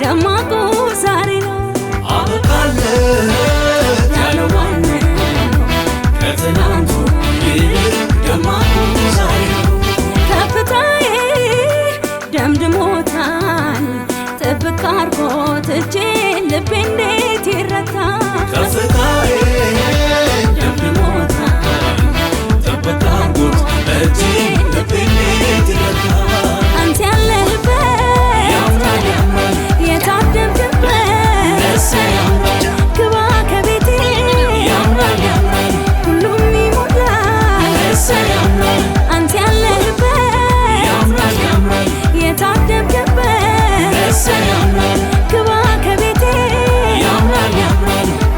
ደማቁ ዛሬ ነው አበቃለት ያለው ማነው ከትናንቱ ይልቅ ደማቁ ዛሬ ነው ከፍታዬ ደምድሞታል ጥብቅ አርጎት እጄን ልቤ እንዴት ይረታል ከፍታዬ ደምድሞታል ጥብቅ አርጎት እጄን ልቤ እንዴት ይረታል አንተ ያለህበት የታደምክበት ግባ ከቤቴ ሁሉም ይሞላል አንተ ያለህበት የታደምክበት ግባ ከቤቴ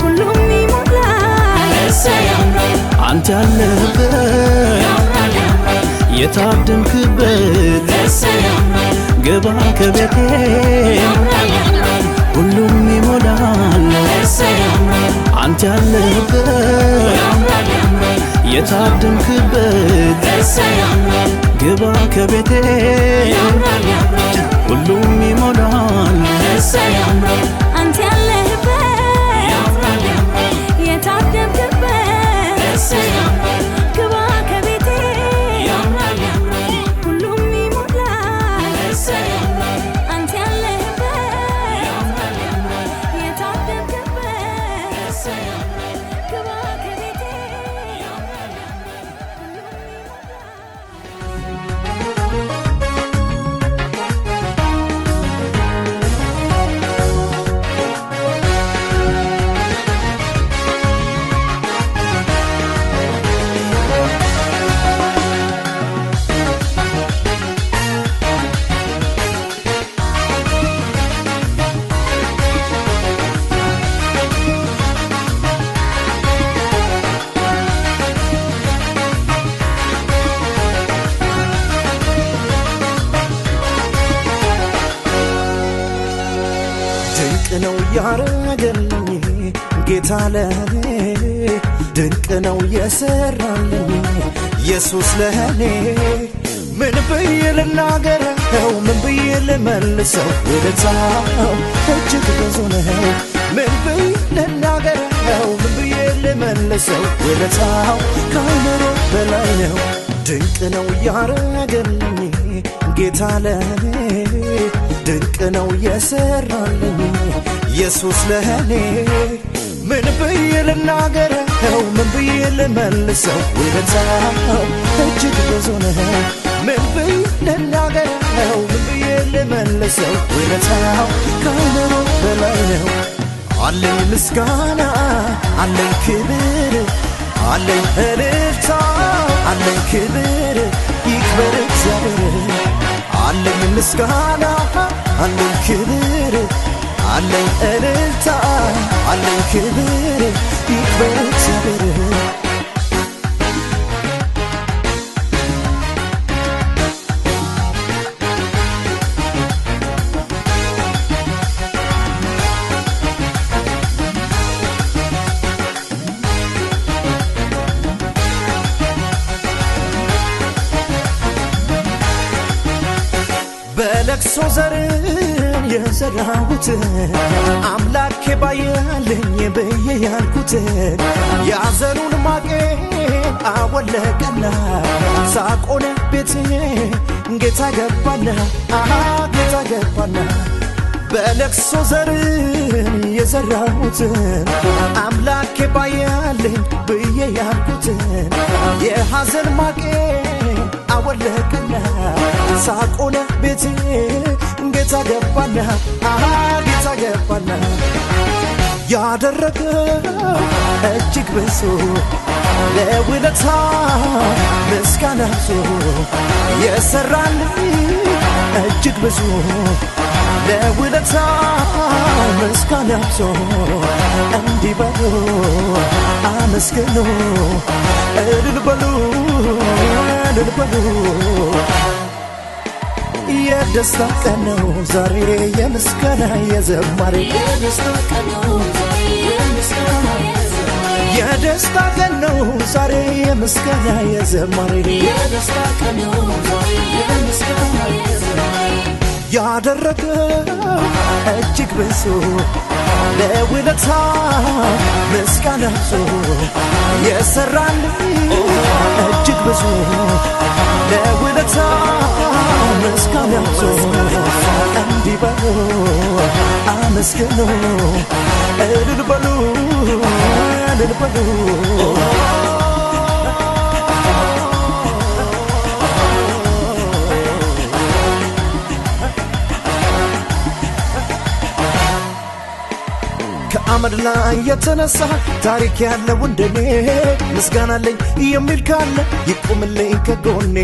ሁሉም ይሞላል አንተ ያለህበት የታደምክበት ግባ ከቤቴ ሁሉም ይሞላል አንተ ያለህበት የታደምክበት ግባ ከቤቴ ሁሉም ይሞላል አንተ ያለህበት የታደምክበት ግባ ከቤቴ ሁሉም ይሞላል አንተ ያለህበት የታደምክበት ግባ ከቤቴ ድንቅ ነው ያረገልኝ ጌታ ለኔ ድንቅ ነው የሰራልኝ ኢየሱስ ለኔ ምን ብዬ ልናገረው ምን ብዬ ልመልሰው ውለታው እጅግ ብዙ ነው ምን ብዬ ልናገረው ምን ብዬ ልመልሰው ውለታው ከአእምሮ በላይ ነው ድንቅ ነው ያረገልኝ ጌታ ለኔ ድንቅ ነው የሰራልኝ ኢየሱስ ለኔ ምን ብዬ ልናገረው ምን ብዬ ልመልሰው ውለታው እጅግ ብዙ ነው ምን ብዬ ልናገረው ምን ብዬ ልመልሰው ውለታው ከአእምሮ በላይ ነው አለኝ ምስጋና አለኝ ክብር አለኝ እልልታ አለኝ ክብር ይክበር እግዚአብሔር አለኝ ምስጋና አለኝ ክብር አለኝ እልልታ አለኝ ክብር ይክበር እግዚአብሔር በለቅሶ ዘርን የዘራሁት አምላኬ ባያለኝ ብዬ ያልኩት ያዘኑን ማቄን አወለቀና ሳቆነ ቤቴ ጌታ ገባና ጌታ ገባና በለቅሶ ዘርን የዘራሁትን አምላኬ ባያለኝ ብዬ ያልኩትን የሐዘን ማቄን አወለቀና ሳቆነ ቤቴ ጌታ ገባና ጌታ ገባና ያደረገው እጅግ ብዙ ለውለታ ምስጋና ብዙ የሰራልኝ እጅግ ብዙ ለውለታ ምስጋና ብዙ እንዲህ በሉ አመስግኑ እልል በሉ እልል በሉ የደስታ ቀን ነው ዛሬ የምስጋና የዘማሬ የደስታ ቀን ነው ዛሬ የምስጋና የዘማሬ ያደረገው እጅግ ብዙ ለውለታ ምስጋና ብዙ የሰራልኝ እጅግ ብዙ ለውለታ ምስጋና ብዙ እንዲህ በሉ አመስግኑ እልል በሉ እልል በሉ ከአመድ ላይ የተነሳ ታሪክ ያለው እንደኔ ምስጋና አለኝ የሚል ካለ ይቁምልኝ ከጎኔ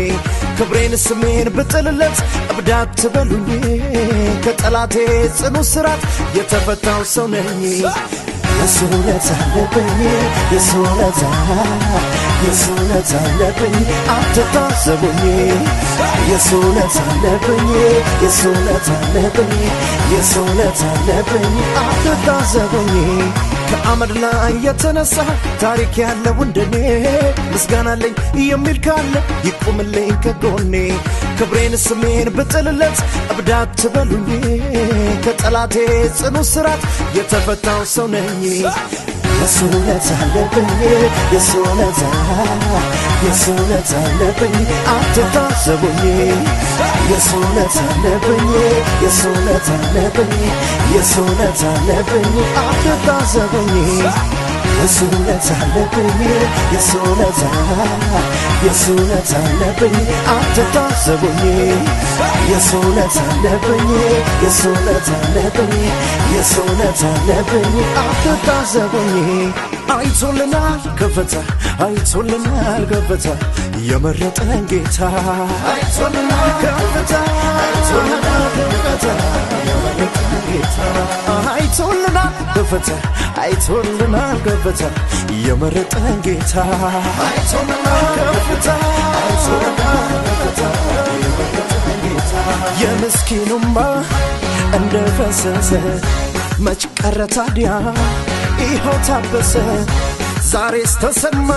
ክብሬን ስሜን ብጥልለት እብዳት ትበሉኝ ከጠላቴ ጽኑ ስራት የተፈታው ሰው ነኝ የሱ ውለታ አለብኝ የሱ ውለታ አለብኝ አትታዘቡኝ የሱ ውለታ አለብኝ የሱ ውለታ አለብኝ የሱ ውለታ አለብኝ አትታዘቡኝ ከአመድ ላይ የተነሳ ታሪክ ያለው እንደኔ ምስጋና አለኝ የሚል ካለ ይቁምልኝ ከጎኔ ክብሬን ስሜን ብጥልለት እብዳት ትበሉኝ ከጠላቴ ጽኑ ስራት የተፈታው ሰው ነኝ የሱ ውለታ አለብኝ የሱ ውለታ አለብኝ አትታዘቡኝ የሱ ውለታ አለብኝ የሱ ውለታ አለብኝ የሱ ውለታ አለብኝ አትታዘቡኝ የሱ ውለታ አለብኝ የሱ ውለታ አለብኝ አትታዘቡኝ የሱ ውለታ አለብኝ የሱ ውለታ አለብኝ የሱ ውለታ አለብኝ አትታዘቡኝ አይቶልናል ከፍታ አይቶልናል ከፍታ የመረጠን ጌታ አይቶልናል ከፍታ አይቶልናል ከፍታ የመረጠን ጌታ አይቶልናል ከፍታ አይቶልናል ከፍታ የመረጠን ጌታ አይቶልናል ከፍታ አይቶልናል ከፍታ የመረጠን ጌታ የምስኪኑማ እንደፈሰሰ መች ቀረ ታዲያ ይኸው ታበሰ ዛሬስ ተሰማ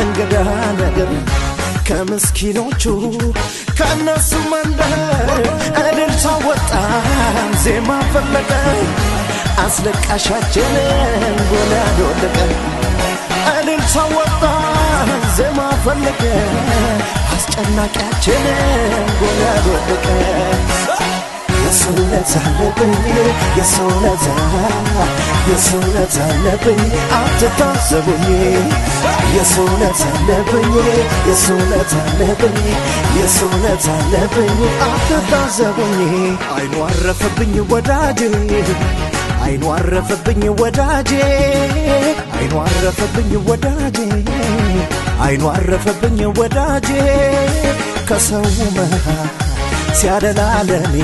እንግዳ ነገር ከምስኪኖቹ ከነሱ መንደር እልልታ ወጣ ዜማ ፈለቀ አስለቃሻችንን ጎልያድ ወደቀ እልልታ ወጣ ዜማ ፈለቀ አስጨናቂያችንን ጎልያድ ወደቀ የሱ ውለታ አለብኝ የሱ ውለታ አለብኝ አትታዘቡኝ የሱ ውለታ አለብኝ የሱ ውለታ አለብኝ የሱ ውለታ አለብኝ አትታዘቡኝ አይኑ አረፈብኝ ወዳጄ አይኑ አረፈብኝ ወዳጄ አይኑ አረፈብኝ ወዳጄ አይኑ አረፈብኝ ወዳጄ ከሰው መሃል ሲያደላለኔ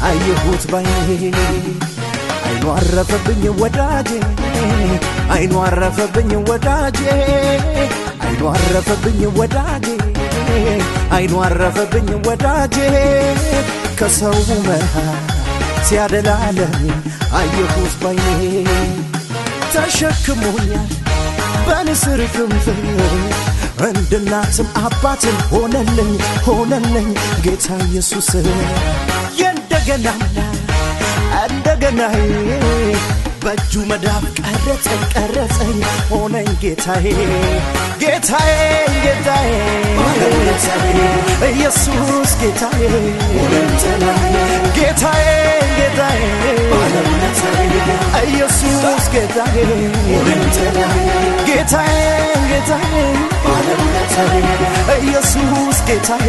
አየሁት ባይኔ አይኑ አረፈብኝ ወዳጄ አይኑ አረፈብኝ ወዳጄ አይኑ አረፈብኝ ወዳጄ አይኑ አረፈብኝ ወዳጄ ከሰው መሃል ሲያደላለኔ አየሁት ባይኔ ተሸክሞኛል በንስር ክንፍ እንደ እናትም አባትም ሆነልኝ ጌታ ኢየሱስ እንደገና በእጁ መዳፍ ቀረጸኝ ሆነኝ ጌታዬ ኢየሱስ ጌታዬ ኢየሱስ ጌታዬ ኢየሱስ ጌታዬ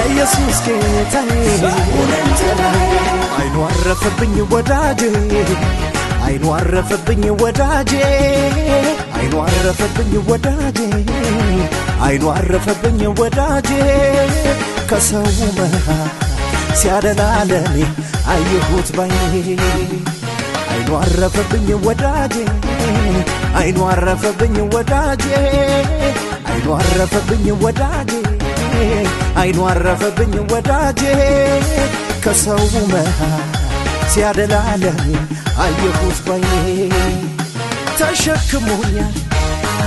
ኢየሱስ ጌታዬ አይኑ አረፈብኝ ወዳጄ አይኑ አረፈብኝ ወዳጄ አይኑ አረፈብኝ ወዳጄ አይኑ አረፈብኝ ወዳጄ ከሰው መሃል ሲያደላለኔ አየሁት ባይኔ አይኑ አረፈብኝ ወዳጄ አይኑ አረፈብኝ ወዳጄ አይኑ አረፈብኝ ወዳጄ አይኑ አረፈብኝ ወዳጄ ከሰው መሃል ሲያደላለም አየሁት ባይኔ ተሸክሞኛል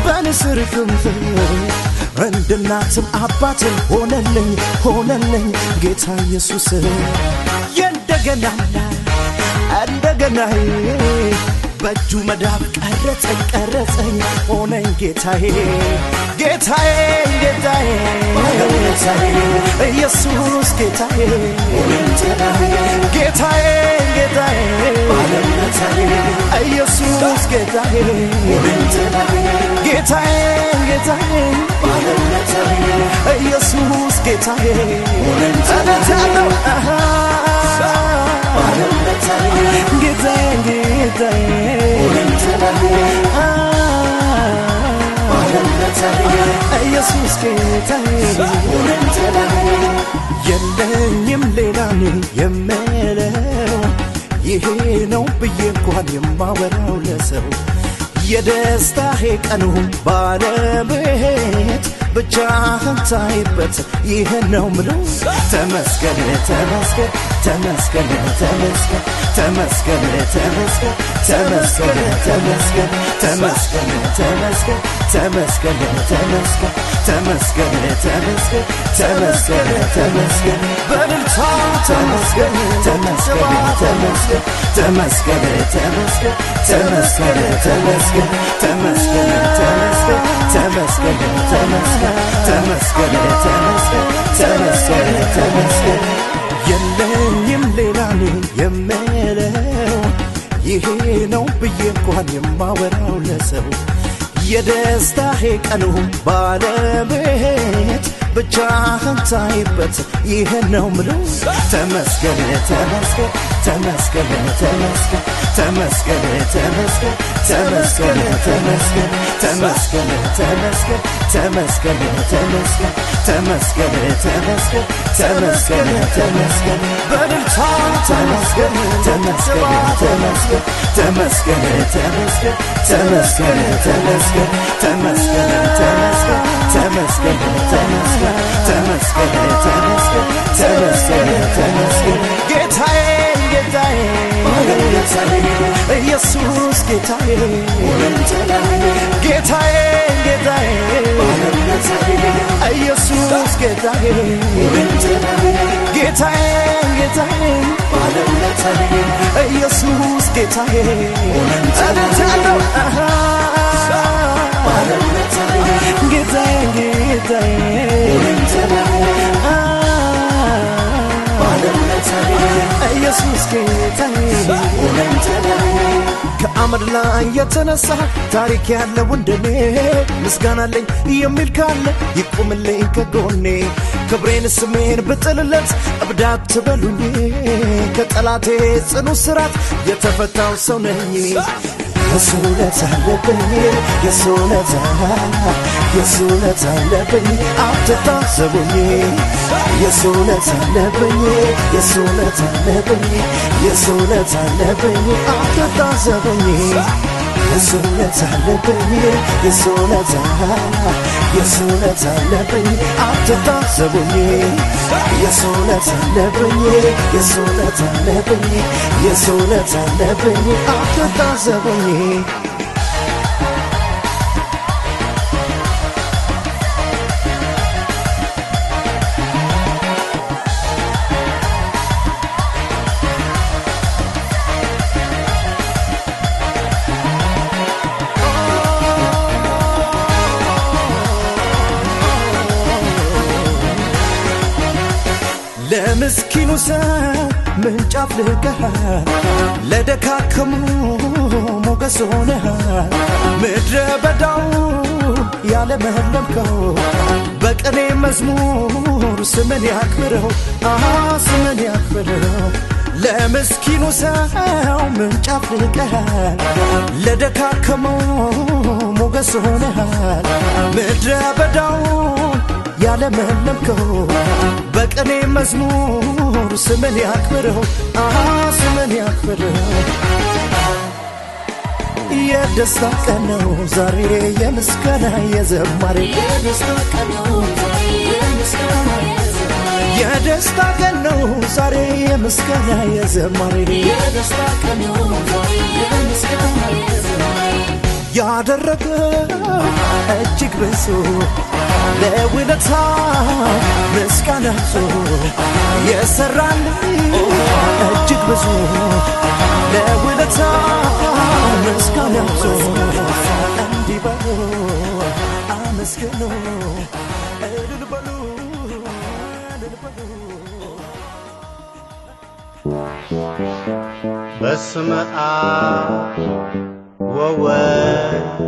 በንስር ክንፍ እንደ እናትም አባትም ሆነልኝ ጌታ ኢየሱስ የእንደገና እንደገናዬ በእጁ መዳብ ቀረጸኝ ሆነኝ ጌታዬ ኢየሱስ ጌታዬ ኢየሱስ ጌታዬ ኢየሱስ ጌታዬ ኢየሱስ ጌታዬ የለኝም ሌላ የምለው ይሄ ነው ብዬ እንኳን የማወራው ለሰው የደስታዬ ቀኑ ባለቤት ብቻህን ታይበት ይሄን ነው ምለው ተመስገን በልልታ ተመስገን የለኝም ሌላ የምለው ይሄ ነው ብዬ እንኳን የማወራው ለሰው የደስታዬ ቀኑ ባለቤት ብቻህን ታይበት ይሄን ነው ምለው ተመስገን በልልታ ጌታዬ ኢየሱስ ጌታዬ ኢየሱስ ጌታዬ ኢየሱስ ጌታዬ ኢየሱስ ጌታዬ ከአመድ ላይ የተነሳ ታሪክ ያለው እንደኔ ምስጋና አለኝ የሚል ካለ ይቁምልኝ ከጎኔ ክብሬን ስሜን ብጥልለት እብዳት ትበሉኝ ከጠላቴ ጽኑ ስራት የተፈታው ሰው ነኝ የሱ ውለታ አለብኝ አትታዘቡኝ የሱ ውለታ አለብኝ አትታዘቡኝ የሱ ውለታ አለብኝ አትታዘቡኝ የሱ ውለታ አለብኝ አትታዘቡኝ ለምስኪኑ ሰው ምንጭ አፍልቀሃል ለደካከሙ ሞገስ ሆነሃል ምድረ በዳው ያለመለምከው በቅኔ መዝሙር ስምን ያክብረው ስምን ያክብረው ለምስኪኑ ሰው ምንጭ አፍልቀሃል ለደካከመው ሞገስ ሆነሃል ምድረ በዳው ያለመለምከው በቅኔ መዝሙር ስምን ያክብረው ስምን ያክብረው የደስታ ቀን ነው ዛሬ የምስጋና የዘማሬ የደስታ ቀን ነው ዛሬ የምስጋና የዘማሬ የደስታ ቀን ነው ዛሬ የምስጋና የዘማሬ ያደረገ እጅግ ብዙ ለውለታ ምስጋና ብዙ የሰራልኝ እጅግ ብዙ ለውለታ ምስጋና ብዙ እንዲህ በሉ አመስግኑ እልል በሉ በስመ አብ ወወልድ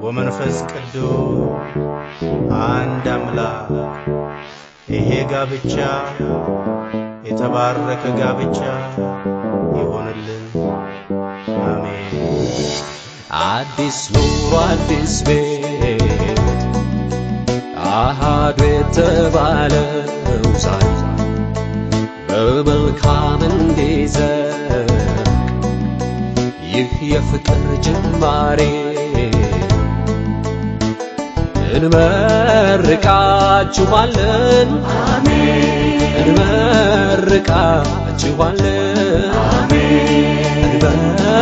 ወመንፈስ ቅዱስ አንድ አምላክ ይሄ ጋብቻ የተባረከ ጋብቻ ይሆንልን አሜን። አዲስ ኑሮ አዲስ ቤት አሃዱ የተባለው ዛሬ በመልካም እንዲዘልቅ ይህ የፍቅር ጅማሬ እንመርቃችኋለን አሜን እንመርቃችኋለን አሜን እንመርቃችኋለን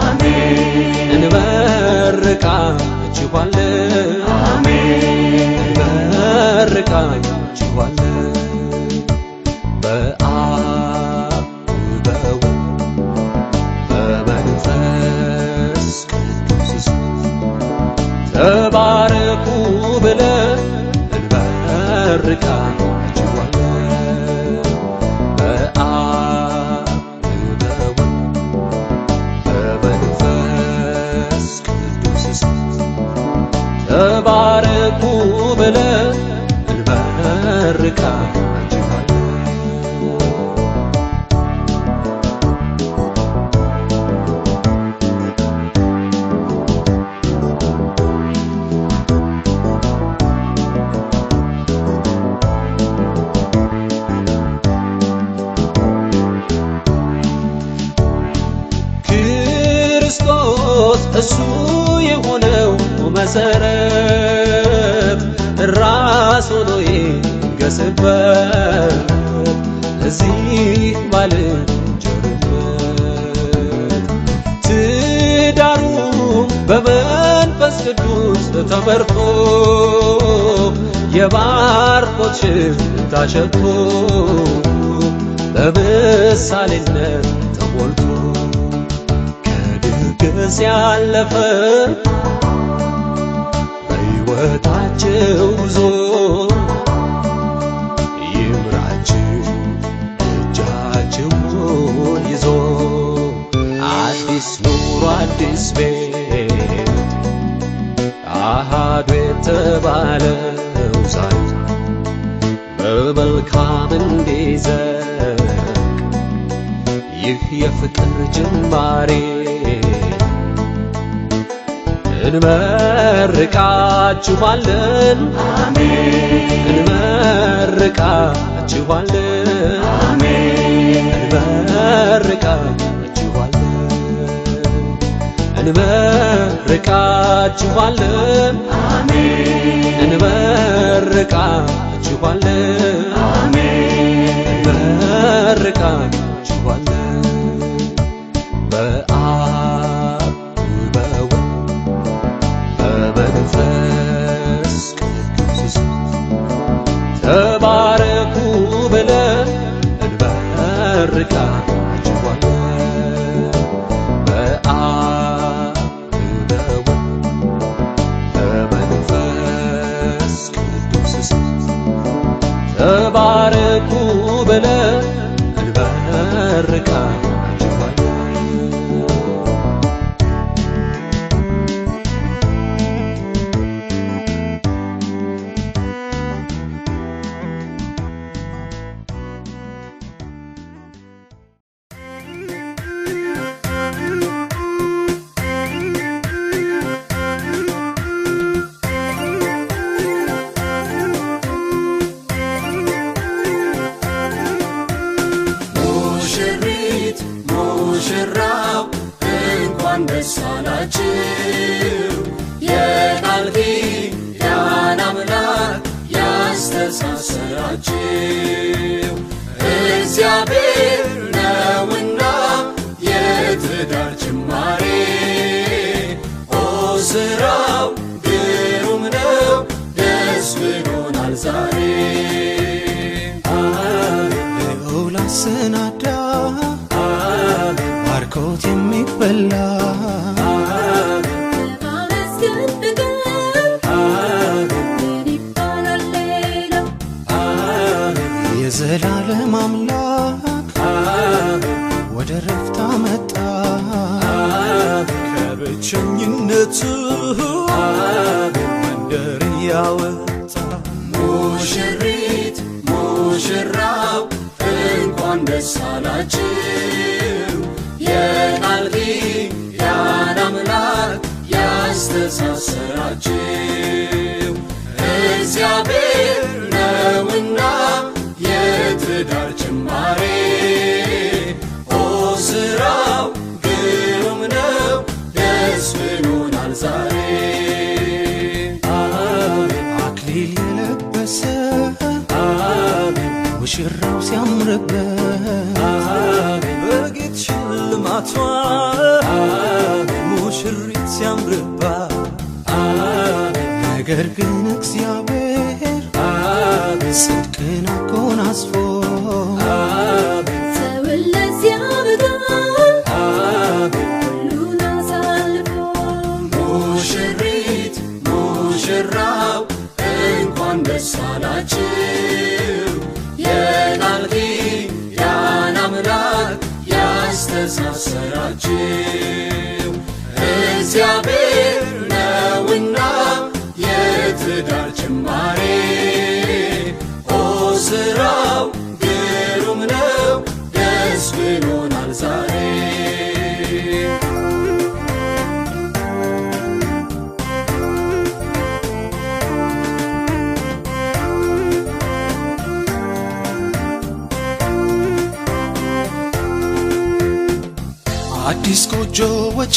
አሜን እንመርቃችኋለን አሜን እንመርቃችኋለን በአብ በወልድ በመንፈስ ቅዱስ ተባረኩ ብለን እንመርቃችኋለን በአብ በወልድ በመንፈስ ቅዱስ ተባረኩ ብለን እንመርቃችኋለን እሱ የሆነው መሰረት ራስ ሆኖ ይገስበት ለዚህ ባልንጀርነት ትዳሩ በመንፈስ ቅዱስ ተመርቶ የባርኮት ሽታ ሸቶ በምሳሌነት ተሞልቶ ከድግስ ያለፈ በሕይወታቸው ጉዞ ይምራችሁ እጃችሁን ይዞ አዲስ ኑሮ አዲስ ቤት አሃዱ የተባለው ዛሬ በመልካም እንዲዘልቅ ይህ የፍቅር ጅማሬ እንመርቃችኋለን አሜን እንመርቃችኋለን አሜን እንመርቃችኋለን አሜን እንመርቃችኋለን አሜን እንመርቃችኋለን በአብ በወልድ በመንፈስ ቅዱስ ተባረኩ ብለን እንመርቃችኋለን በአብ በወልድ በመንፈስ ቅዱስ ተባረኩ ብለን እንመርቃችኋለን ያስተሳሰራችሁ እግዚአብሔር ነውና የትዳር ጅማሬ ኦ ስራው ግሩም ነው ደስ ብሎናል ዛሬ ልዑል አሰናዳ ባርኮት የሚበላ የዘላለም አምላክ ወደ ረፍታ መጣ ከብቸኝነቱ መንደር ያወጣ ሙሽሪት ሙሽራው እንኳን ደስ አላችሁ የቃል ኪዳን አምላክ ያስተሳሰራችሁ እግዚአብሔር ነውና የትዳር ጅማሬ ኦ ስራው ግሩም ነው ደስ ብሎናል ዛሬ አክሊል የለበሰ ሙሽራው ሲያምርበት በጌጥ ሽልማቷ ሙሽሪት ሲያምርባት ነገር ግን እግዚአብሔር ጽድቅን አጎናጽፎ ሰውን ለዚያ በቃል ሁሉን አሳልፎ ሙሽሪት ሙሽራው እንኳን ደስ አላችሁ የቃል ኪዳን አምላክ ያስተሳሰራችሁ እግዚአብሔር ነውና የትዳር ጅማሬ ኦ ስራው ግሩም ነው ደስ ብሎናል ዛሬ አዲስ ጎጆ ወጪ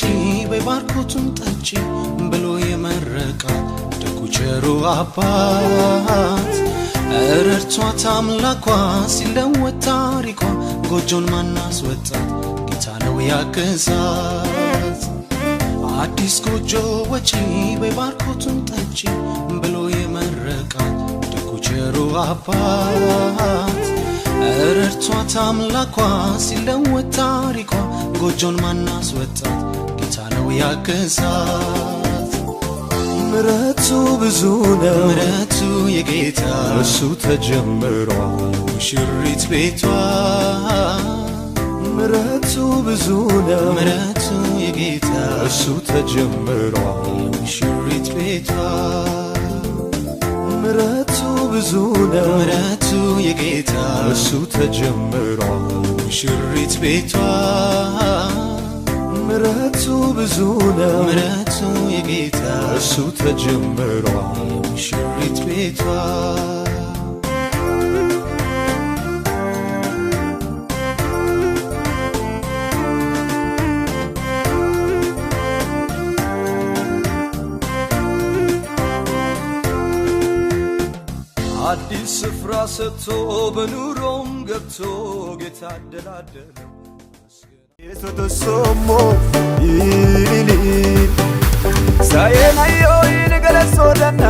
በባርኮቱን ጠጪ ብሎ የመረቃት ደጉ ቸሩ አባት ረድቷት አምላኳ ሲለወጥ ታሪኳ ጎጆን ማናስወጣት ጌታ ነው ያገዛት አዲስ ጎጆ ወጪ በባርኮቱን ጠጪ ብሎ የመረቃት ደጉ ቸሩ አባት ረድቷት አምላኳ ሲለወጥ ታሪኳ ጎጆን ማናስወጣት ጌታ ነው ያገዛት ምሕረቱ ብዙ ነው ምሕረቱ የጌታ እሱ ተጀምሯል ሙሽሪት ቤቷ ምሕረቱ ብዙ ነው ምሕረቱ የጌታ እሱ ተጀምሯል ሙሽሪት ቤቷ ምሕረቱ ብዙ ነው ምሕረቱ የጌታ እሱ ተጀምሯል ሙሽሪት ቤቷ ምሕረቱ ብዙ ነው ምሕረቱ የጌታ እሱ ተጀምሯል ሙሽሪት ቤቷ አዲስ ስፍራ ሰጥቶ በኑሮም ገብቶ ጌታ አደላደለው የሶቶሶሞ ይሊሊ ሳየናዮ ይንገለሶደና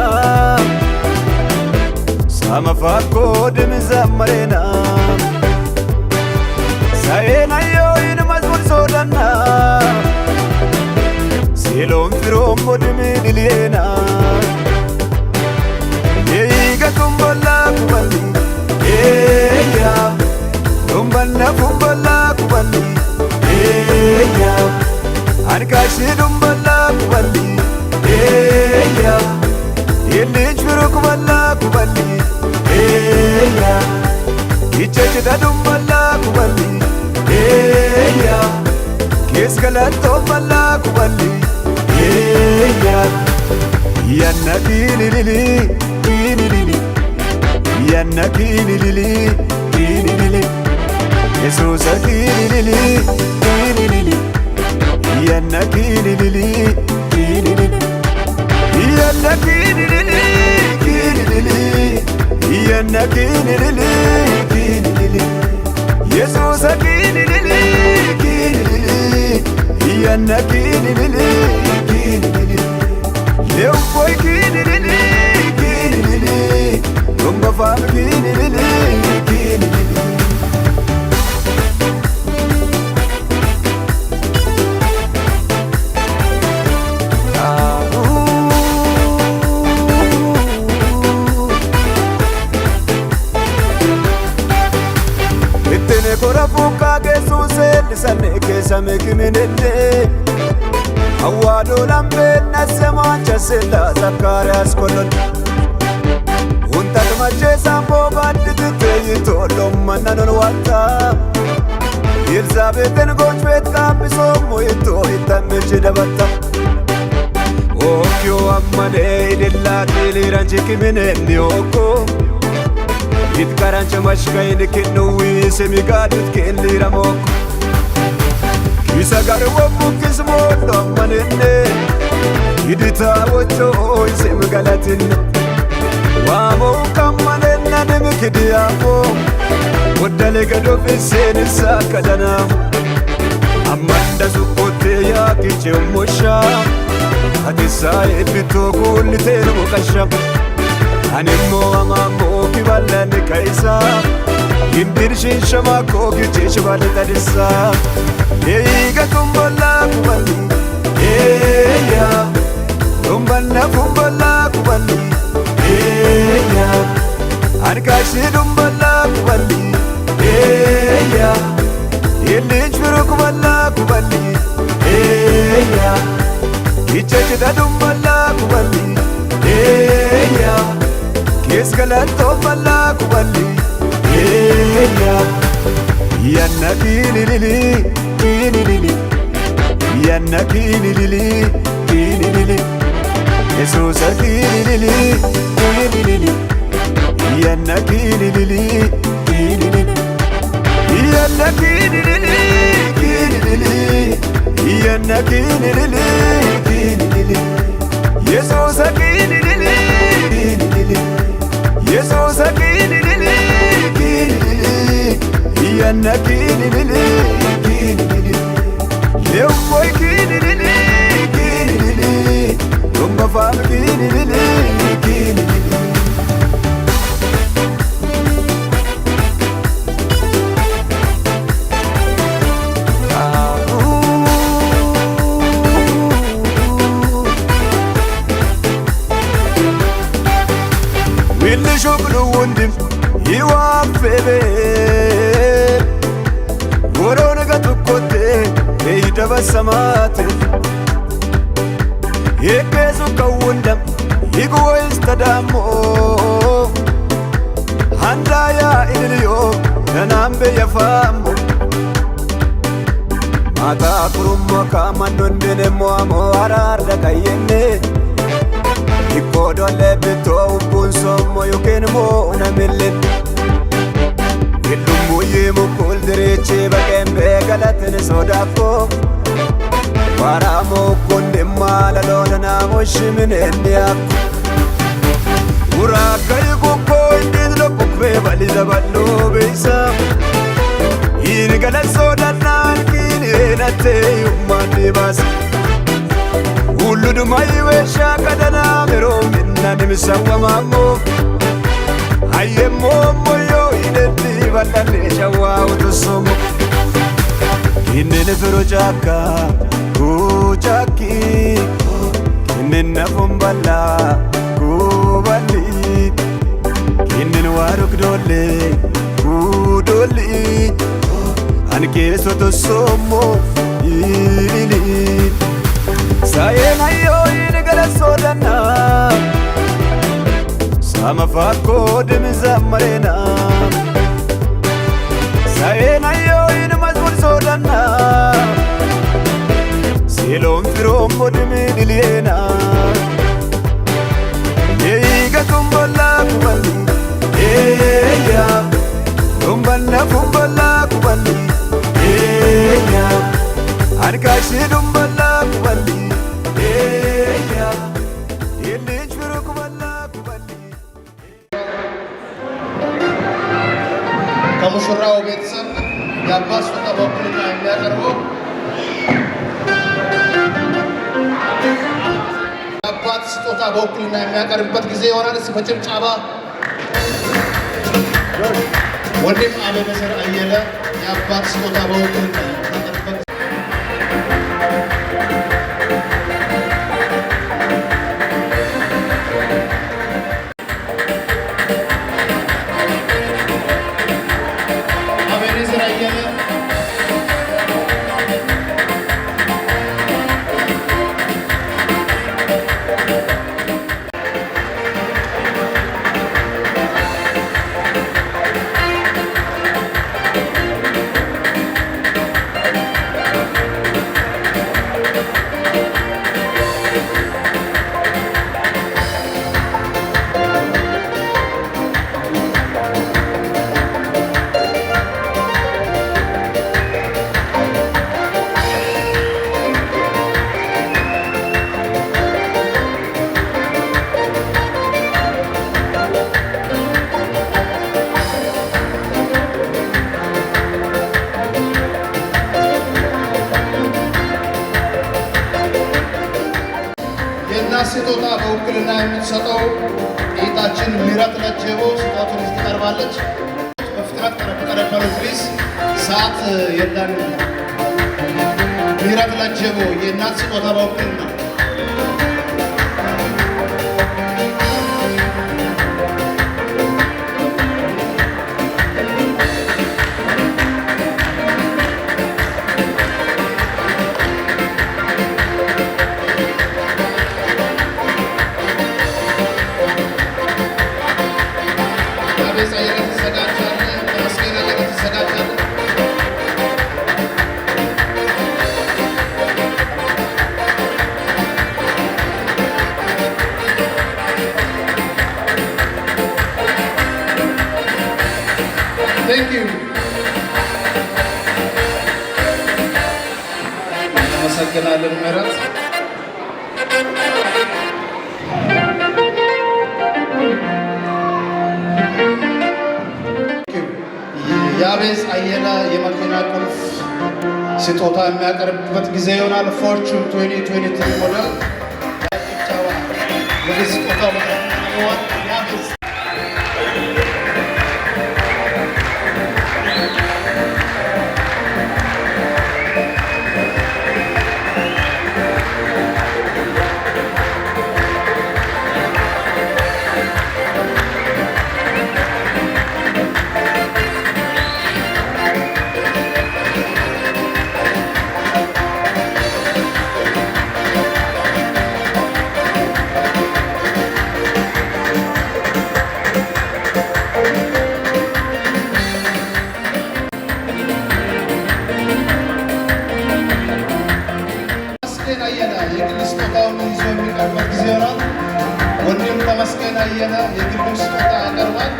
ሳመፋኮ ድምዘመሬና ሳየናዮ ይንመዝሙር ሶደና ሲሎም ፍሮሞ ድምድልየና Yega kumbala kubali, eya. Kumbala kumbala kubali, eya. Ankashi kumbala kubali, eya. Yelij biru kubala kubali, eya. Kichachida kumbala kubali, eya. Kiskala kumbala kubali, eya. Yanna dilili. Yanna kilili, kilili, Jesus kilili, kilili, Yanna kilili, kilili, Yanna kilili, kilili, Yannakini lili Yesus akini lili Yannakini lili Leo boy kini lili Rumba fam kini lili Korafuka gesuse lisane kesame kiminende Awado lambe nasema chasela Zakarias kolon Untat mache sambo bandite yitolo mananon wata Elizabethen gochwet kapiso moito itameche dabata Okyo amane idilla tiliranchi kiminende oko Itkarancha mashkain kinui semigadut kelira mok Kisa garwa mukismo domanenne Idita wocho semgalatin Wamo kamanenna demkidiamo Wadale gado fisen sakadana Amanda sukote ya kichemosha Hadisa epito kulitenu mukasham Animo amamo kibalan kaisa Imbirshin shama ko kichesh balatadisa Eiga kumbala kubali Eya Kumbala kumbala kubali Eya Arkashi kumbala kubali Eya Ilich firu kubala kubali Eya Kichesh da kumbala kubali Eya Kiskalato bala kubali Eya Yannakini lili Yannakini lili Jesus akini lili Yannakini lili Yannakini lili Yannakini lili Jesus akini lili Jesus akini lili Yannakini lili Leo boy kini lili Rumba fam kini lili Willi shoblu wundim Iwafebe Worona gatukote Eida basamate Yekezu kawundam Iguwa istadamo Handaya ililiyo Nanambe yafamu Mata kurumma kamandondene moamo Ararda kayenne Ikodo lebito ubunso moyo kenmo unamilin Illumu yimu kuldirichi bakembe galatini sodafo Waramo kundimma lalona namo shimine endiyaku Uraka yukuko indidlo bukwe baliza ballo beisa Ini galat sodanan kini enate yumani basa Uluduma iwesha kadana mero minna nimisawa mamo Aye momo yo ineti balane shawa utusomo Inene fero chaka uchaki Inene fumbala kubali Inene waruk dole kudoli Anke soto somo ilili Sayena yo inegala sodana Sama fako demiza marena Sayena yo inamazmur sodana Silom firom modimi diliena Yeiga kumbala kubali Eya Kumbala kumbala kubali Eya Arkashi kumbala kubali ከሙሽራው ቤተሰብ የአባት ስጦታ በውክልና የሚያቀርበው የአባት ስጦታ በውክልና የሚያቀርብበት ጊዜ ይሆናል። እስኪ በጭብጨባ ወንድም አቤኔዘር አየለ የአባት ስጦታ በውክልና የሚያቀርብበት ስጦታ በውክልና የምትሰጠው ጌታችን ምህረት ለጀቦ ስጦታውን ትቀርባለች። በፍጥነት ቀረበሉ ፕሊዝ፣ ሰዓት የለንም። ምህረት ለጀቦ የእናት ስጦታ በውክልና Thank you. እናመሰግናለን ምህረት። ያቤዝ አየለ የመኪና ቁልፍ ስጦታ የሚያቀርብበት ጊዜ ይሆናል። ፎርቹን 2023 ሞዴል ወደ ስጦታው ያቤዝ ወንድም ተመስገን አየለ የግል ስጦታ ያቀርባል።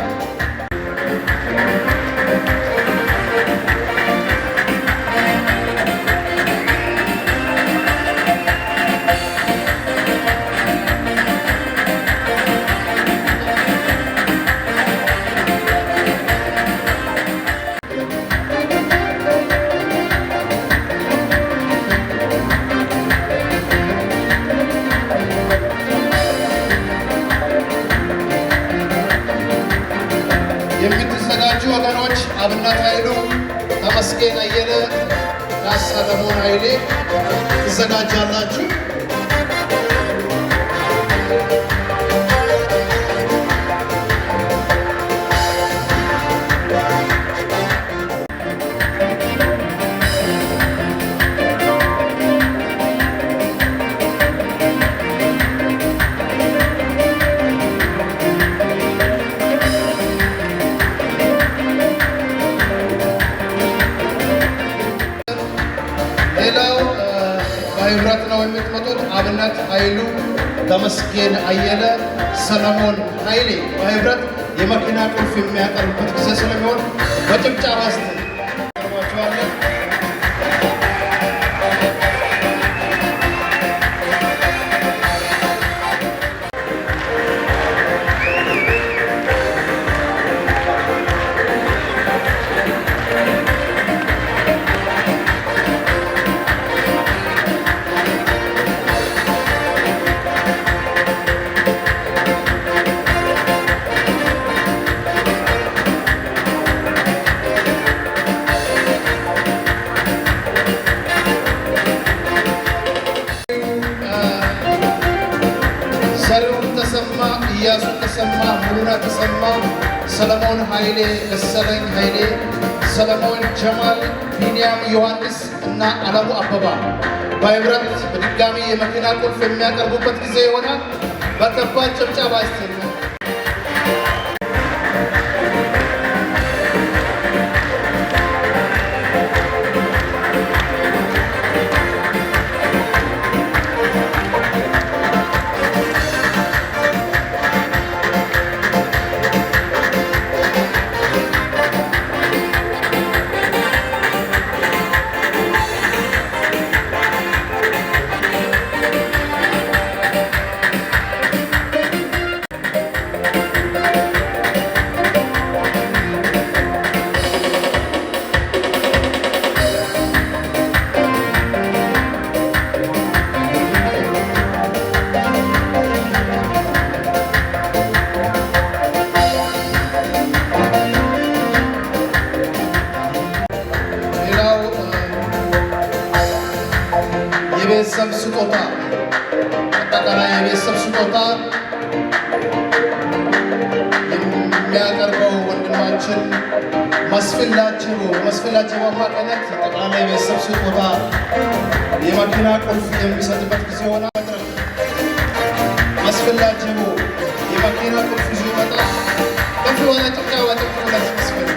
የምትዘጋጁ ወገኖች አብነት ኃይሉ፣ ተመስገን አየለ፣ ሰለሞን ኃይሌ ትዘጋጃላችሁ። ሌላው በህብረት ነው የምትመጡት። አብነት ኃይሉ፣ ተመስገን አየለ፣ ሰለሞን ኃይሌ በህብረት የመኪና ቁልፍ የሚያቀርቡበት ጊዜ ስለሚሆን በጭብጨባ አስተዋውቃችኋለሁ። ኃይሌ፣ ደሰለኝ ኃይሌ፣ ሰለሞን ጀማል፣ ቢንያም ዮሐንስ እና አለሙ አበባ በህብረት በድጋሚ የመኪና ቁልፍ የሚያቀርቡበት ጊዜ ይሆናል። በከባድ ጭብጨባ ይስተናል። የቤተሰብ ስጦታ አጠቃላይ የቤተሰብ ስጦታ የሚያቀርበው ወንድማችን መስፍን ላጀቦ አማካኝነት ጠቅላላ የቤተሰብ ስጦታ የመኪና ቁልፍ የሚሰጥበት ጊዜ ሆነ። መስፍን ላጀቦ የመኪና ቁልፍ ይዞ ይመጣል። ከፍ የሆነ ጭብጨባ ጥቅሙለት መስፍን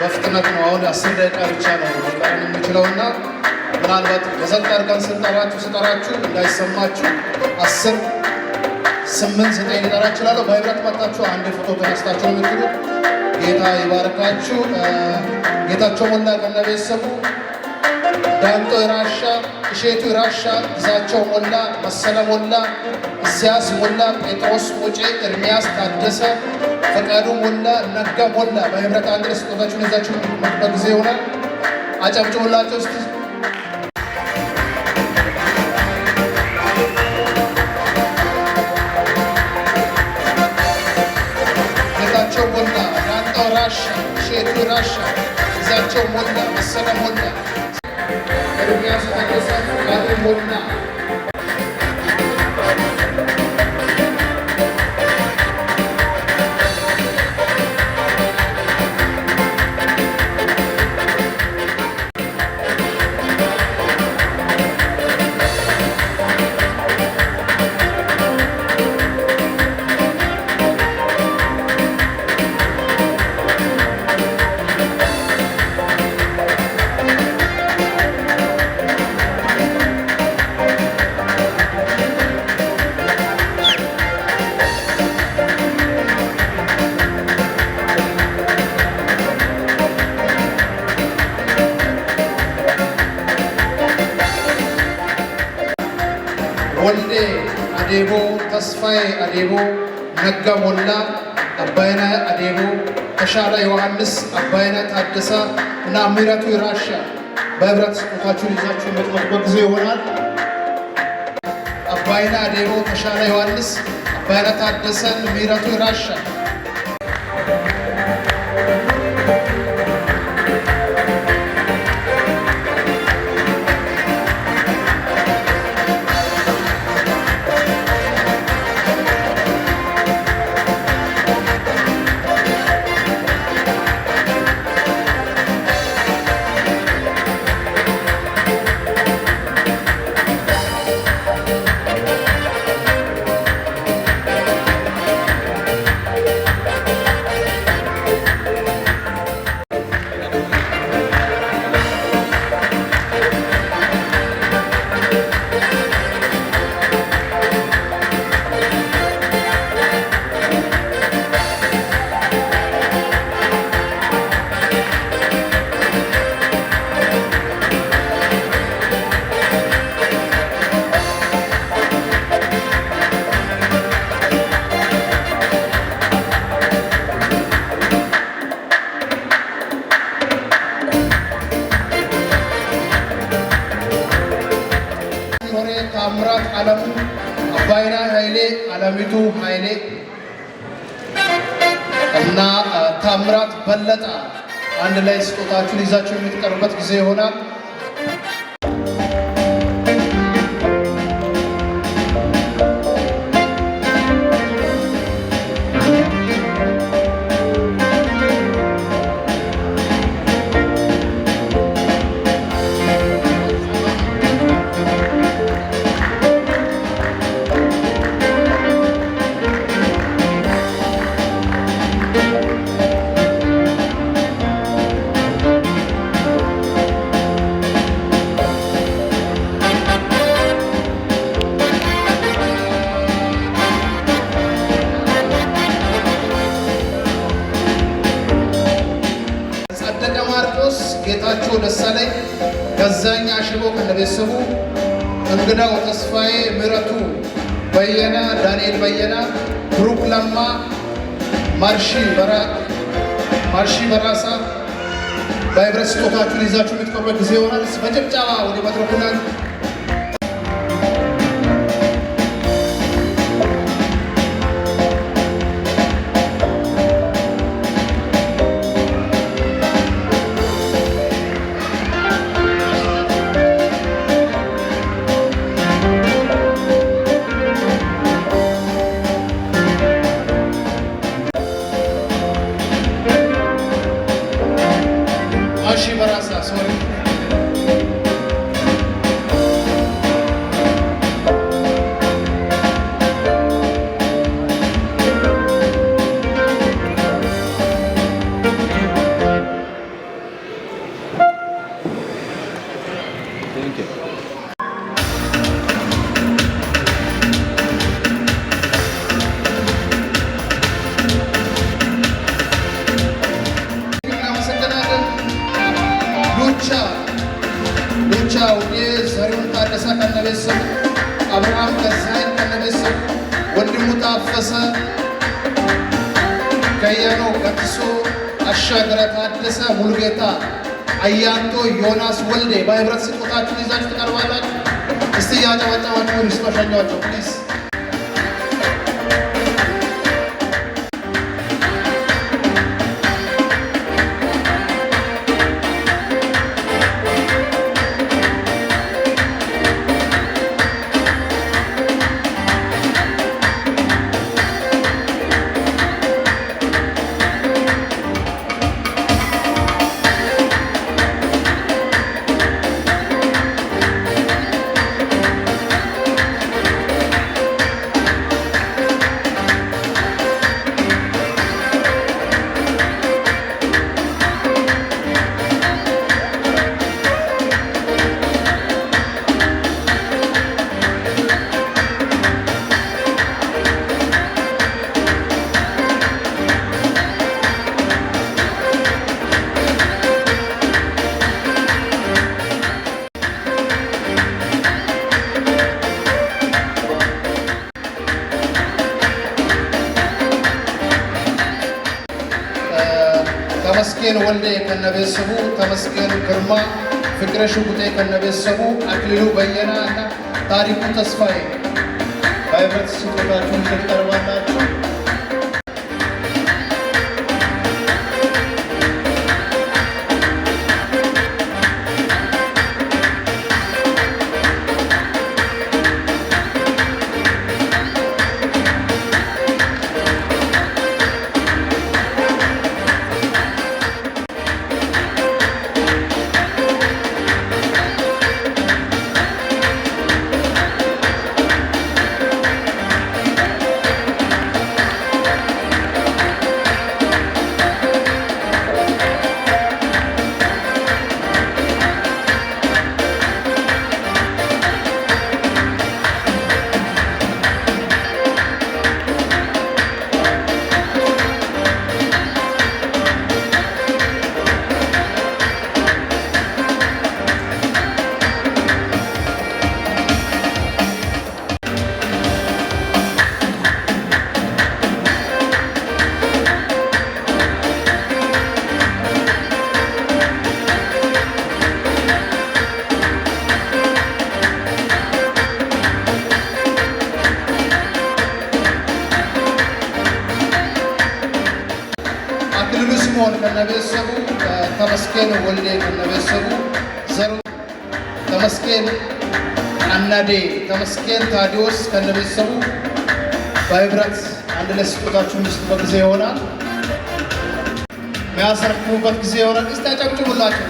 በፍጥነት ነው። አሁን 10 ደቂቃ ብቻ ነው መቀረን የምችለውና ምናልባት በዘጥ አድርገን ስጠራችሁ እንዳይሰማችሁ 10፣ 8፣ 9 ሊጠራ እችላለሁ። በህብረት መጣችሁ አንድ ፎቶ ተነስታችሁ የምትሉት ጌታ ይባርካችሁ። ጌታቸው ሞላ ከነ ቤተሰቡ፣ ዳንጦ ይራሻ፣ እሼቱ ይራሻ፣ ግዛቸው ሞላ፣ መሰለ ሞላ፣ ኢሳያስ ሞላ፣ ጴጥሮስ ሙጬ፣ ኤርሚያስ ታደሰ፣ ፈቃዱ ሞላ፣ ነጋ ሞላ በህብረት አንድ ላይ ስጦታችሁን ይዛችሁ የምትመጡበት ጊዜ ይሆናል። አጨብጭቡላቸው እስቲ። ጌታቸው ሞላ፣ ዳንጣው ራሻ፣ እሼቱ ራሻ፣ ግዛቸው ሞላ፣ መሰለ ሞላ፣ ኤርሚያስ ታደሰ፣ ፈቃዱ ሞላ ወልዴ አዴቦ፣ ተስፋዬ አዴቦ፣ ነጋ ሞላ፣ አባይነ አዴቦ፣ ተሻለ ዮሐንስ፣ አባይነ ታደሰ እና ምህረቱ ይራሻ በህብረት ስጦታችሁን ይዛችሁ የምትመጡበት ጊዜ ይሆናል። አባይነ አዴቦ፣ ተሻለ ዮሐንስ፣ አባይነ ታደሰ፣ ምህረቱ ይራሻ ታምራት አለሙ፣ አባይና ኃይሌ፣ አለሚቱ ኃይሌ እና ታምራት በለጠ አንድ ላይ ስጦታችሁን ይዛችሁ የምትቀርቡበት ጊዜ ይሆናል። ጌታቸው ደሳለኝ፣ ገዛኝ አሽቦ ከነቤተሰቡ፣ እንግዳው ተስፋዬ፣ ምረቱ በየነ፣ ዳንኤል በየነ፣ ብሩክ ለማ፣ ማርሺ በራሳ በህብረት ስጦታችሁን ይዛችሁ የምትቀርቡበት ጊዜ ይሆናል። በጭብጨባ ወደ መድረኩ ላይ በራሳ ሶሪ ዘሪሁን ታደሰ ከነቤተሰቡ፣ አብርሃም ገዛኸኝ ከነቤተሰቡ፣ ወንድሙ ታፈሰ፣ ከየኖ ገትሶ፣ አሻገረ ታደሰ፣ ሙሉጌታ አያንቶ፣ ዮናስ ወልዴ በህብረት ስጦታችሁን ይዛችሁ ትቀርባላችሁ። እስቲ ያጨበጨባችሁ ሪስቶሻኛቸው ፕሊዝ። ተመስገን ወልዴ ከነቤተሰቡ፣ ተመስገን ግርማ፣ ፍቅረ ሽጉጤ ከነቤተሰቡ፣ አክሊሉ በየነ እና ታሪኩ ተስፋዬ በህብረት ስጦታችሁን ትቀርባላችሁ። ከነቤተሰቡ ተመስገን ወልዴ ከነቤተሰቡ ዘሩ ተመስገን አናዴ ተመስገን ታዲዮስ ከነቤተሰቡ በህብረት አንድ ላይ ስጦታችሁን የሚሰጡበት ጊዜ ይሆናል። የሚያስረክቡበት ጊዜ ይሆናል። እስቲ አጨብጭቡላቸው።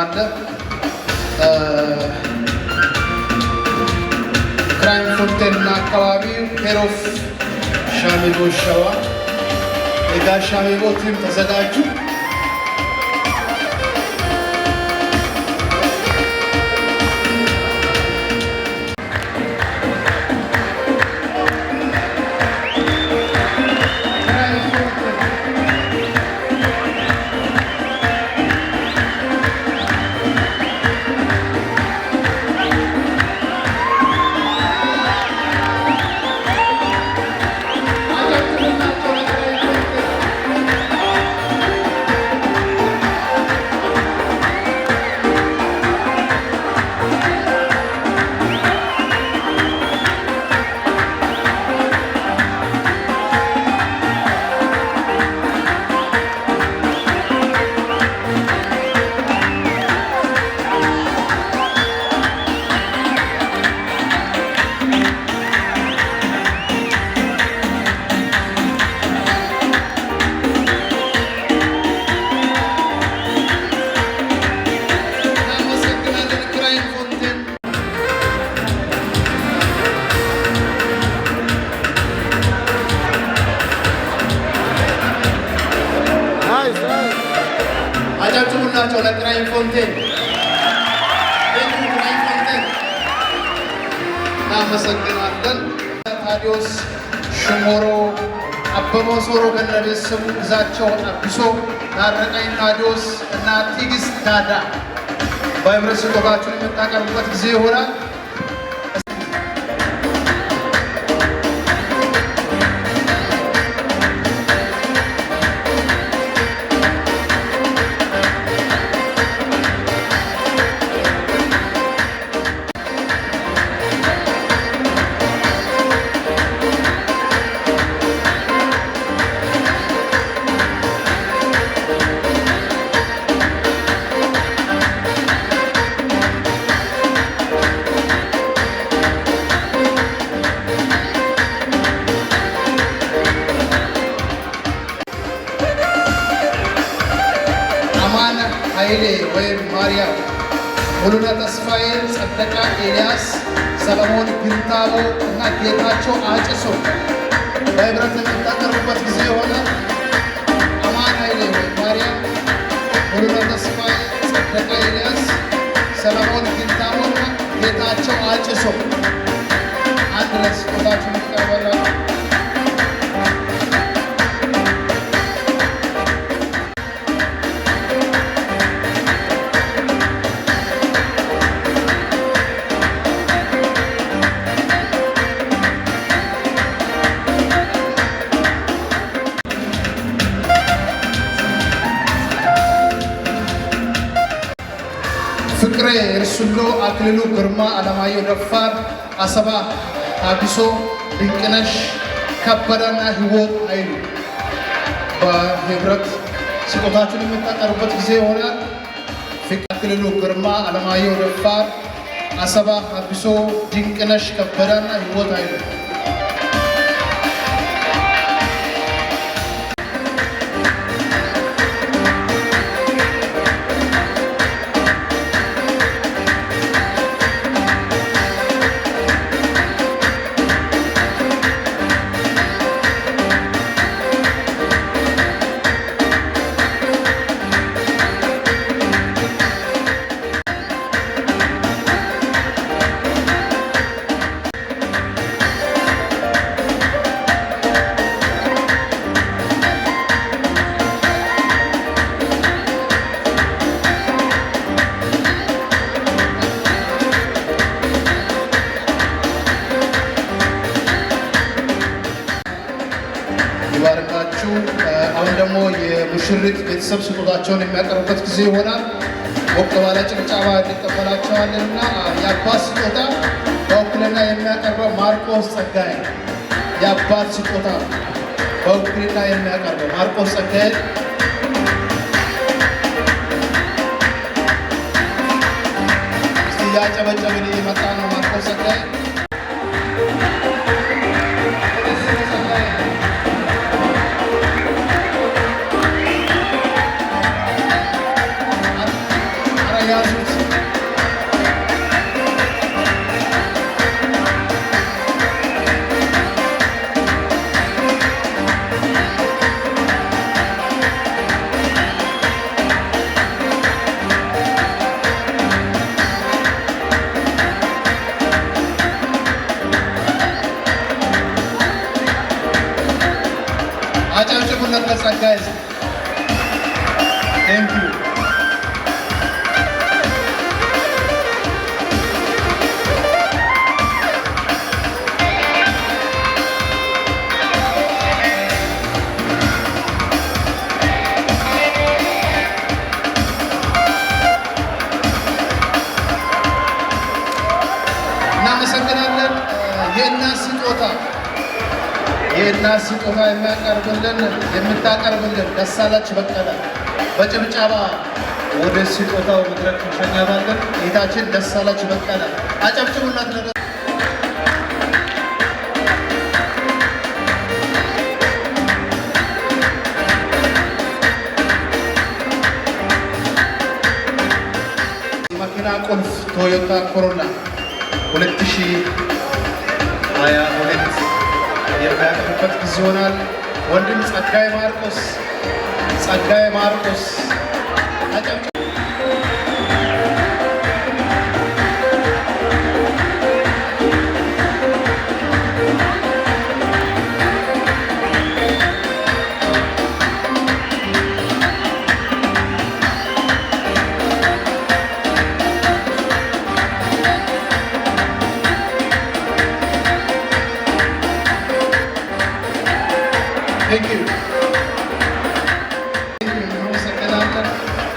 አለ ክራይም ፎንቴን እና አካባቢው ሄሮፍ ሻሚጎ ሸዋ የጋሽ ሻሚጎ ቲም ተዘጋጁ። አጨብጭቡላቸው ለክራይም ፎንቴን። ክራይም ፎንቴን እናመሰግናለን። ታዲዮስ ሽሞሮ አበበ ሶሮ ከነቤተሰቡ ግዛቸው አብሶ ታረቀኝ ታዲዮስ እና ቲግስት ታዳ በህብረት ስጦታችሁን የምታቀርቡበት ጊዜ ይሆናል። ኃይሌ ወይም ማርያም ሙሉነ ተስፋዬ፣ ጸደቃ ኤልያስ፣ ሰለሞን ግንታቦ እና ጌታቸው አጭሶ በህብረት የምታቀርቡበት ጊዜ የሆነ አማን ኃይሌ ወይም ማርያም፣ ሙሉነ ተስፋዬ፣ ጸደቃ ኤልያስ፣ ሰለሞን ግንታቦ እና ጌታቸው አጭሶ አንድ ላይ ስጦታችሁን ትቀርባላችሁ። ፍቅሬ እርሱሎ፣ አክሊሉ ግርማ፣ አለማየሁ ደፋር፣ አሰባ አቢሶ፣ ድንቅነሽ ከበደና ህይወት አይሉ በህብረት ስጦታችሁን የምታቀርቡበት ጊዜ ይሆናል። አክሊሉ ግርማ፣ አለማየሁ ደፋር፣ አሰባ አቢሶ፣ ድንቅነሽ ከበደና ህይወት አይሉ ይባርካችሁ። አሁን ደግሞ የሙሽሪት ቤተሰብ ስጦታቸውን የሚያቀርቡበት ጊዜ ይሆናል። ሞቅ ባለ ጭብጨባ እንቀበላቸዋለንና የአባት ስጦታ በውክልና የሚያቀርበው ማርቆስ ጸጋዬ፣ የአባት ስጦታ በውክልና የሚያቀርበው ማርቆስ ጸጋዬ እስቲ ያጨበጨብን እየመጣ ነው። ማርቆስ ጸጋዬ አጨብጭቡለት ለጸጋዬ። ቴንክ ዩ። እናመሰግናለን። የእናት ስጦታ የምታቀርብልን ደሳለች በቀለ በጭብጨባ ወደ ስጦታው መድረክ እንሸኛታለን። ጌታችን ደሳለች በቀለ አጨብጭቡላት። የመኪና ቁልፍ ቶዮታ ኮሮላ 2022 የሚያቀርብበት ጊዜ ይሆናል። ወንድም ጸጋዬ ማርቆስ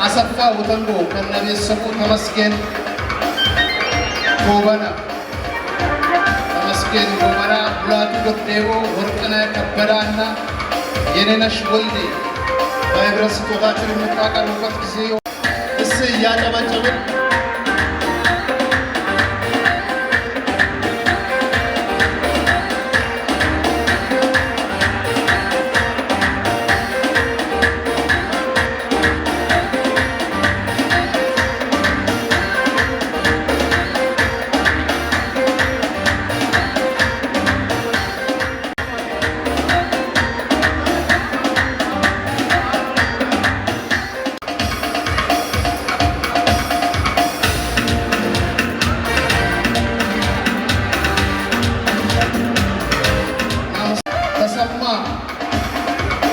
አሰፋ ውተንጎ ከነቤተሰቡ ተመስገን ጎበና ሙላቱ ጎዴቦ ወርቅነህ ከበዳና የኔነሽ ወልዴ በህብረት ስጦታችሁን የምታቀርቡበት ጊዜ እስ እያጨበጨብን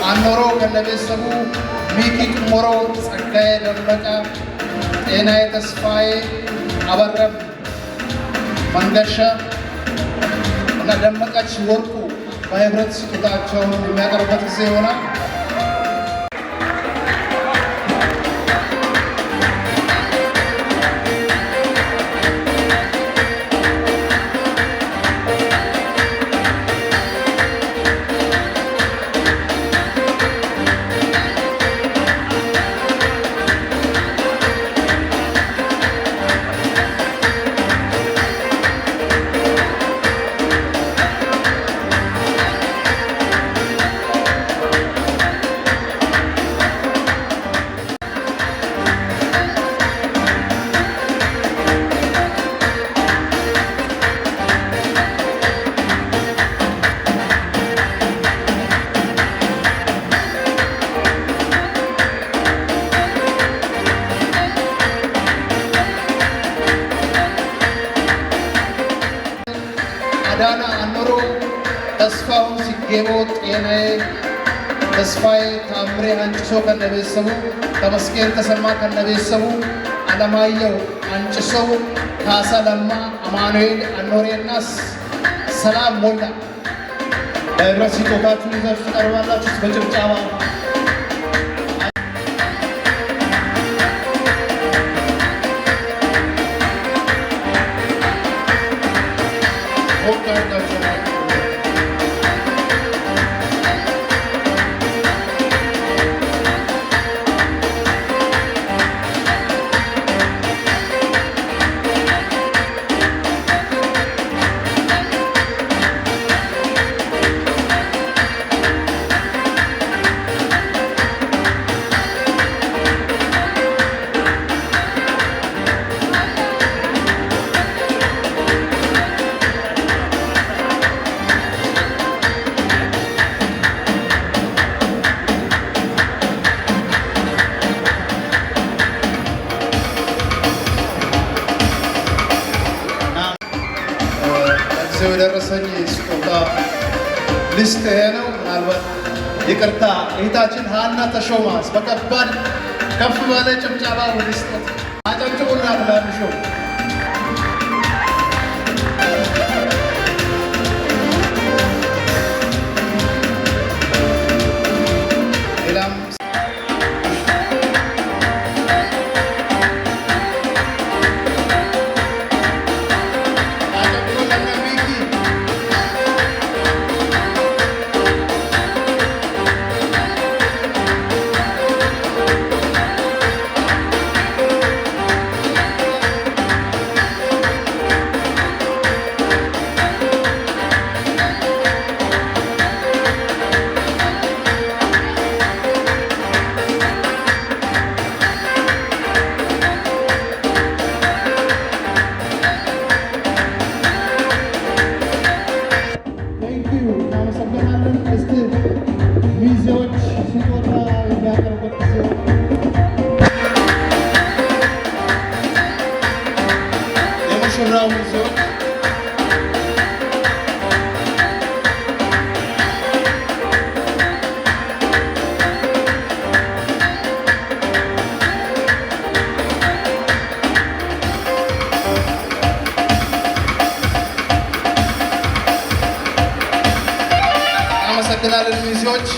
አኖሮ ከነቤተሰቡ ሚኪ ጥሞሮ፣ ጸጋዬ ደመቀ፣ ጤናዬ ተስፋዬ፣ አበረም መንገሻ እና ደመቀች ወርቁ በህብረት ስጦታቸውን የሚያቀርቡበት ጊዜ ይሆናል። አዳና አኖሮ፣ ተስፋውን ሲጌቦ፣ ጤናዬ ተስፋዬ፣ ታምሬ አንጭሶ ከነቤተሰቡ፣ ተመስገን ተሰማ ከነቤተሰቡ፣ አለማየሁ አንጭሶው፣ ካሳ ለማ፣ አማኑኤል አኖሬና ሰላም ሞላ ለህብረት ስጦታችሁን ይዛችሁ ትቀርባላችሁ በጭብጨባ ጊዜው የደረሰኝ ስጦታ ልስጥ ነው። ምናልባት ይቅርታ እህታችን ሀና ተሾማስ በከባድ ከፍ ባለ ጭብጨባ ወደ ስጦታ አጨብጭቡና ብላልሾ ሌላም እናመሰግናለን ሚዜዎች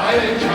I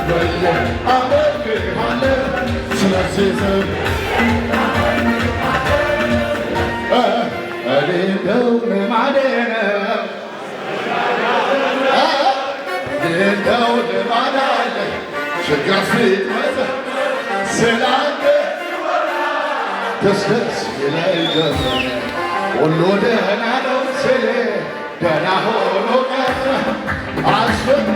ወየ አመልክሃለሁ ስለዚህ ስም እኔ እንደው ልማዴ ነው እንደው ልማድ አለ ችግር ሲመጣ ስላንተ ደስ ደስ ይለኝ ጀመረ ሁሉ ደህና ነው ስል ደህና ሆኖ ቀረ አስብ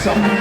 Sa